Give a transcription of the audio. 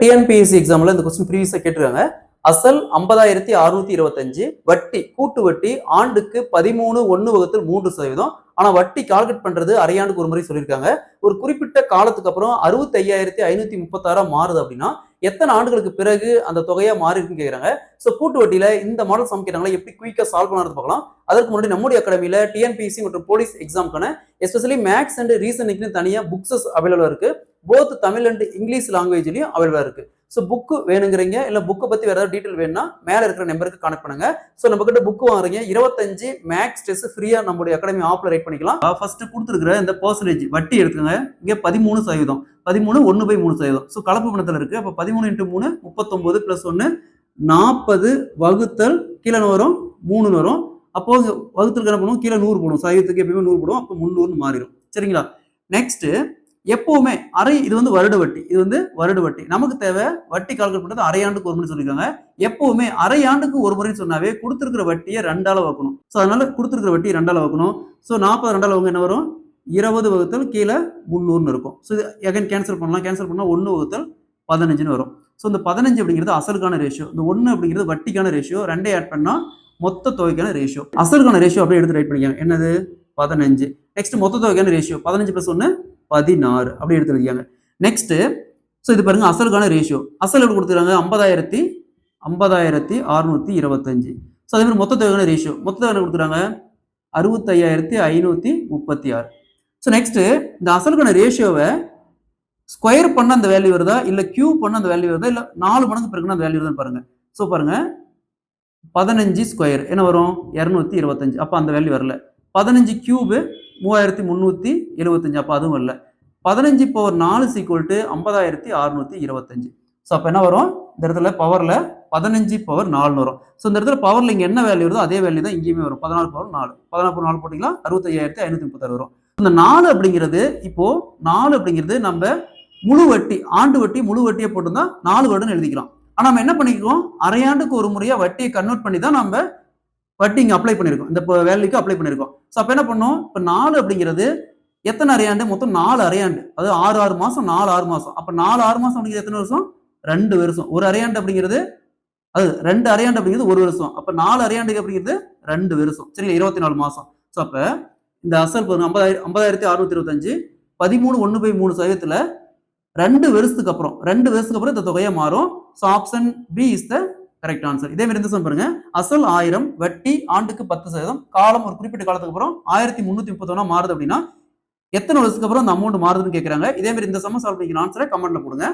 TNPSC எக்ஸாம்ல இந்த question ப்ரீவியஸா கேட்டிருக்காங்க. அசல் 50,625, வட்டி கூட்டு வட்டி ஆண்டுக்கு 13.1/3%. ஆனா வட்டி கால்குலேட் பண்றது அரையாண்டுக்கு ஒரு முறை சொல்லியிருக்காங்க. ஒரு குறிப்பிட்ட காலத்துக்கு அப்புறம் 65,536 மாறுது அப்படின்னா எத்தனை ஆண்டுகளுக்கு பிறகு அந்த தொகையா மாறி இருக்குன்னு கேக்குறாங்க. சோ கூட்டு வட்டியில இந்த மாடல் சம் கேட்டாங்களா எப்படி குயிக்கா சால்வ் பண்ணறது பார்க்கலாம். அதற்கு முன்னாடி நம்முடைய அகாடமியில டிஎன்பிஎஸ்சி மற்றும் போலீஸ் எக்ஸாம்க்கான எஸ்பெஷலி மேக்ஸ் அண்ட் ரீசனிங்னு தனியா புக்ஸஸ் அவைலபிளா இருக்கு. போத் தமிழ் அண்ட் இங்கிலீஷ் லாங்குவேஜ்லயும் அவைலபிளா இருக்கு. ஸோ புக்கு வேணுங்கிறீங்க இல்ல புக்கை பத்தி வேற ஏதாவது டீட்டெயில் வேணும்னா மேல இருக்கிற நம்பருக்கு கனெக்ட் பண்ணுங்க. ஸோ நம்ம கிட்ட புக் வாங்குறீங்க 25 மேக்ஸ் டெஸ்ட் ஃப்ரீயா நம்மளுடைய அகாடமி ஆப்ல ரைட் பண்ணிக்கலாம். ஃபர்ஸ்ட் கொடுத்துருக்கிற இந்த பர்சன்டேஜ் வட்டி எடுத்துங்க. இங்க 13%, 13 ஸோ கலப்பு பணத்துல இருக்கு. அப்ப 13 × 3 39 பிளஸ் 1 40 வகுத்தல் கீழே வரும் 3 வரும். அப்போ வகுத்தலுக்கு என்ன பண்ணுவோம், கீழே 100 போடும். சதவீதத்துக்கு எப்பயுமே 100 போடும். அப்போ 300 மாறிடும். சரிங்களா? நெக்ஸ்ட் எப்பவுமே இது வந்து வருட வட்டி, இது வந்து வருட வட்டி. நமக்கு தேவை வட்டி கால்குலேட் பண்றது அரையாண்டுக்கு ஒரு முறை சொல்லிருக்காங்க. எப்பவுமே அரையாண்டுக்கு ஒரு முறை சொன்னாவே கொடுத்திருக்கிற வட்டியை 2ஆல வகுக்கணும். சோ அதனால கொடுத்திருக்கிற வட்டி 2ஆல வகுக்கணும். சோ 40 2ஆல வகுங்க என்ன வரும், 20 வகுத்தல் கீழே 300 இருக்கும். சோ இது அகைன் கேன்சல் பண்ணலாம். கேன்சல் பண்ணா 1 வகுத்தல் 15 வரும். சோ இந்த 15 அப்படிங்கிறது அசலுக்கான ரேஷியோ, இந்த 1 அப்படிங்கிறது வட்டிக்கான ரேஷியோ, ரெண்டே ஆட் பண்ணா மொத்த தொகைக்கான ரேஷியோ. அசலுக்கான ரேஷியோ அப்படியே எடுத்து ரைட் பண்ணிக்காங்க. என்னது 15. நெக்ஸ்ட் மொத்த தொகைக்கான ரேஷியோ 15 + 1 16 அப்படி எடுத்து எழுதியாங்க. நெக்ஸ்ட் சோ இது பாருங்க அசலுக்கான ரேஷியோ. அசல் எப்படி கொடுத்துருக்காங்க 50,625. சோ அதே மாதிரி மொத்த தொகைக்கான ரேஷியோ, மொத்த தொகை கொடுத்துறாங்க 65,536. சோ நெக்ஸ்ட் இந்த அசலுக்கான ரேஷியோவை ஸ்கொயர் பண்ண அந்த வேல்யூ வருதா இல்ல கியூப் பண்ண அந்த வேல்யூ வருதா இல்ல 4 மடங்கு பெருக்குனா அந்த வேல்யூ வருதான்னு பாருங்க. சோ பாருங்க 15 ஸ்கொயர் என்ன வரும் 225. அப்ப அந்த வேல்யூ வரல. 15 கியூப் 3375. அப்ப அதுவும் வரல. 15/4 = 50,625. சோ அப்ப என்ன வரும், இந்த இடத்துல பவர்ல 15/4 வரும். சோ இந்த இடத்துல பவர்ல இங்க என்ன வேல்யூ வருதோ அதே வேல்யூ தான் இங்கேயுமே வரும். 14/4 14/4 போட்டீங்களா 65,536 வரும். இந்த 4 அப்படிங்கிறது இப்போ 4 அப்படிங்கிறது நம்ம முழு வட்டி ஆண்டு வட்டி முழு வட்டியை போட்டுருந்தா 4 வருடம் எழுதிக்கலாம். ஆனா நம்ம என்ன பண்ணிக்கிறோம், அரையாண்டுக்கு ஒரு முறையா வட்டியை கன்வெர்ட் பண்ணி தான் நம்ம வட்டி இங்க அப்ளை பண்ணிருக்கோம், இந்த வேல்யூக்கு அப்ளை பண்ணிருக்கோம். சோ அப்ப என்ன பண்ணோம், இப்ப 4 அப்படிங்கிறது எத்தனை அரையாண்டு, மொத்தம் 4 அரையாண்டு. அது 6 மாசம் 4 6 மாசம். அப்ப 4 6 மாசம் அப்படிங்கிறது எத்தனை வருஷம், 2 வருஷம். ஒரு அரையாண்டு அப்படிங்கிறது அது 2 அரையாண்டு அப்படிங்கிறது 1 வருஷம். அப்ப 4 அரையாண்டுக்கு அப்படிங்கிறது 2 வருஷம். சரி 24 மாசம். சோ அப்ப இந்த அசல் பாருங்க 50,625 13.1/3%த்துல 2 வருஷத்துக்கு அப்புறம் இந்த தொகையா மாறும். So option B is the correct answer. இதே மாதிரி இந்த சம் பாருங்க, அசல் 1000, வட்டி ஆண்டுக்கு 10%, காலம் ஒரு குறிப்பிட்ட காலத்துக்கு அப்புறம் 1331 மாறுது அப்படின்னா எத்தனை வருஷத்துக்கு அப்புறம் அந்த அமௌண்ட் மாறுதுன்னு கேட்கறாங்க. இதே மாதிரி இந்த சம் சால்வ் பண்ணிக்கிற ஆன்சரை கமெண்ட்ல போடுங்க.